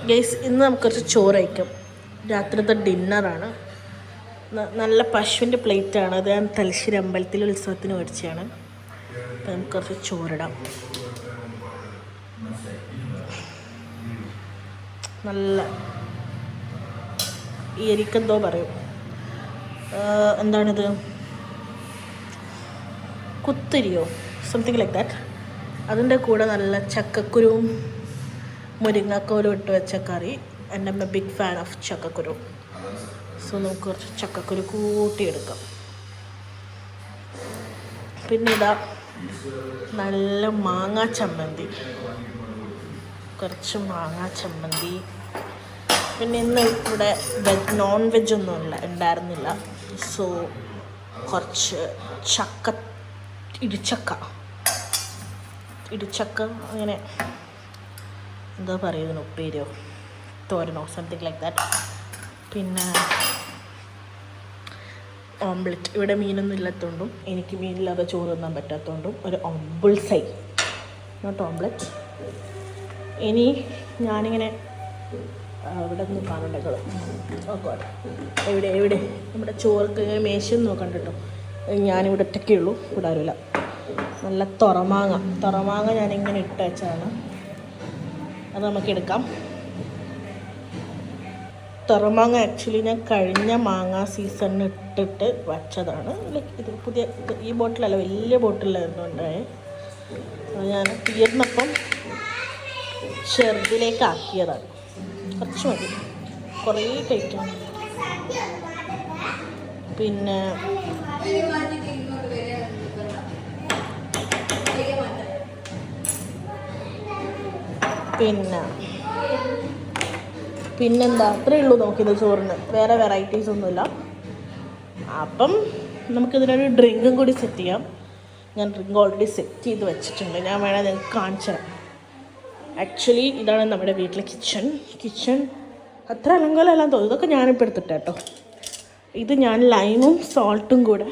Guys, ഇന്ന് നമുക്ക് കുറച്ച് ചോറ് കഴിക്കാം. രാത്രിത്തെ ഡിന്നറാണ്. നല്ല പശുവിൻ്റെ പ്ലേറ്റാണ്. അത് ഞാൻ തലശ്ശേരി അമ്പലത്തിലെ ഉത്സവത്തിന് മേടിച്ചതാണ്. അപ്പം നമുക്ക് കുറച്ച് ചോറിടാം. നല്ല ഈ എരിക്കെന്തോ പറയും, എന്താണിത്, കുത്തിരിയോ, സംതിങ് ലൈക്ക് ദാറ്റ്. അതിൻ്റെ കൂടെ നല്ല ചക്കക്കുരുവും മുരിങ്ങക്കോലും ഇട്ട് വെച്ച കറി. And I'm a big fan of ചക്കക്കുരു. സോ നമുക്ക് കുറച്ച് ചക്കക്കുരു കൂട്ടിയെടുക്കാം. പിന്നെ ഇതാ നല്ല മാങ്ങാ ചമ്മന്തി, കുറച്ച് മാങ്ങാ ചമ്മന്തി. പിന്നെ ഇന്ന് ഇവിടെ നോൺ വെജ് ഒന്നും ഉണ്ടായിരുന്നില്ല. സോ കുറച്ച് ഇടിച്ചക്ക അങ്ങനെ എന്താ പറയുന്നത്, ഉപ്പേരിയോ തോരനോ സംതിങ് ലൈക്ക് ദാറ്റ്. പിന്നെ ഓംലെറ്റ്. ഇവിടെ മീനൊന്നും ഇല്ലാത്തതുകൊണ്ടും എനിക്ക് മീനില്ലാതെ ചോറ് തിന്നാൻ പറ്റാത്തതുകൊണ്ടും ഒരു ബുൾസൈ, നോട്ട് ഓംലെറ്റ്. ഇനി ഞാനിങ്ങനെ ഇവിടെ നിന്ന് കാണുന്നുണ്ടെങ്കിൽ എവിടെ നമ്മുടെ ചോർക്ക് ഇങ്ങനെ മേശയൊന്നും നോക്കണ്ട കേട്ടോ. ഞാനിവിടെ ഒറ്റയ്ക്കേ ഉള്ളൂ, ഇവിടെ ആരുമില്ല. നല്ല തുറമാങ്ങ ഞാനിങ്ങനെ ഇട്ട് വെച്ചാണ്. അത് നമുക്ക് എടുക്കാം. തുറമാങ്ങ ആക്ച്വലി ഞാൻ കഴിഞ്ഞ മാങ്ങ സീസണിന് ഇട്ടിട്ട് വച്ചതാണ്. ലൈക്ക് ഇത് പുതിയ ഈ ബോട്ടിലല്ല, വലിയ ബോട്ടിലായിരുന്നു ഉണ്ടായേ. അത് ഞാൻ തീർന്നപ്പം ചെറുതിലേക്ക് ആക്കിയതാണ്. കുറച്ച് മതി, കുറേ കഴിക്കാം. പിന്നെ പിന്നെന്താ, അത്രയേ ഉള്ളൂ നോക്കിയത് ചോറിന്. വേറെ വെറൈറ്റീസ് ഒന്നുമില്ല. അപ്പം നമുക്കിതിനൊരു ഡ്രിങ്കും കൂടി സെറ്റ് ചെയ്യാം. ഞാൻ ഡ്രിങ്ക് ഓൾറെഡി സെറ്റ് ചെയ്ത് വെച്ചിട്ടുണ്ട്. ഞാൻ വേണേൽ നിങ്ങൾക്ക് കാണിച്ചു തരാം. ആക്ച്വലി ഇതാണ് നമ്മുടെ വീട്ടിലെ കിച്ചൺ. അത്ര അലങ്കോലമെല്ലാം തോന്നും. ഇതൊക്കെ ഞാനിപ്പോൾ എടുത്തിട്ട് കേട്ടോ. ഇത് ഞാൻ ലൈമും സോൾട്ടും കൂടെ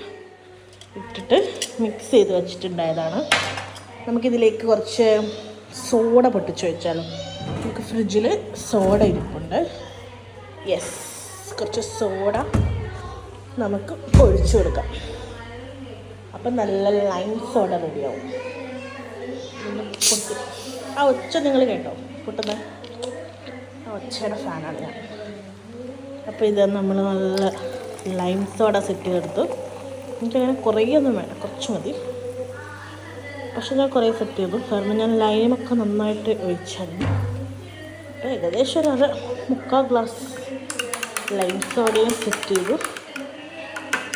ഇട്ടിട്ട് മിക്സ് ചെയ്ത് വെച്ചിട്ടുണ്ടായതാണ്. നമുക്കിതിലേക്ക് കുറച്ച് സോഡ പൊട്ടിച്ച് വെച്ചാലോ. നമുക്ക് ഫ്രിഡ്ജിൽ സോഡ ഇരിപ്പുണ്ട്. യെസ്, കുറച്ച് സോഡ നമുക്ക് ഒഴിച്ചു കൊടുക്കാം. അപ്പം നല്ല ലൈം സോഡ റെഡിയാവും. പൊട്ടി ആ ഒച്ച നിങ്ങൾ കേട്ടോ, പൊട്ടുന്ന ആ ഒച്ചയുടെ ഫാനാണ് ഞാൻ. അപ്പോൾ ഇത് നമ്മൾ നല്ല ലൈം സോഡ സെറ്റ് ചെയ്തെടുത്തു. എനിക്കങ്ങനെ കുറേയൊന്നും വേണ്ട, കുറച്ച് മതി. പക്ഷെ ഞാൻ കുറേ സെറ്റ് ചെയ്തു, കാരണം ഞാൻ ലൈമൊക്കെ നന്നായിട്ട് ഒഴിച്ചാൽ. അപ്പോൾ ഏകദേശം ഒരു 3/4 ഗ്ലാസ് ലൈം സോഡയും സെറ്റ് ചെയ്തു.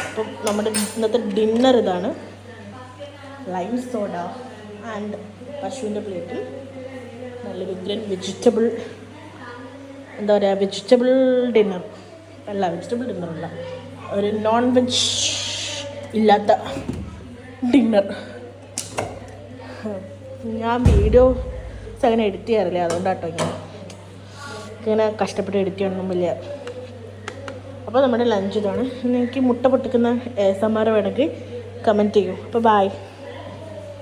അപ്പം നമ്മുടെ ഇന്നത്തെ ഡിന്നർ ഇതാണ്. ലൈം സോഡ ആൻഡ് പശുവിൻ്റെ പ്ലേറ്റിൽ നല്ലൊരു ഗ്രീൻ വെജിറ്റബിൾ ഡിന്നർ അല്ല, ഒരു നോൺ വെജ് ഇല്ലാത്ത ഡിന്നർ. ഞാൻ വീഡിയോസ് അങ്ങനെ എഡിറ്റ് ചെയ്യാറില്ല, അതുകൊണ്ടാട്ടോ ഇങ്ങനെ കഷ്ടപ്പെട്ട് എഡിറ്റ് ചെയ്യണമെന്നും വലിയ. അപ്പോൾ നമ്മുടെ ലഞ്ച് ഇതാണ്. എനിക്ക് മുട്ട പൊട്ടിക്കുന്ന ASMR വേണമെങ്കിൽ കമൻറ്റ് ചെയ്യൂ. അപ്പോൾ ബൈ.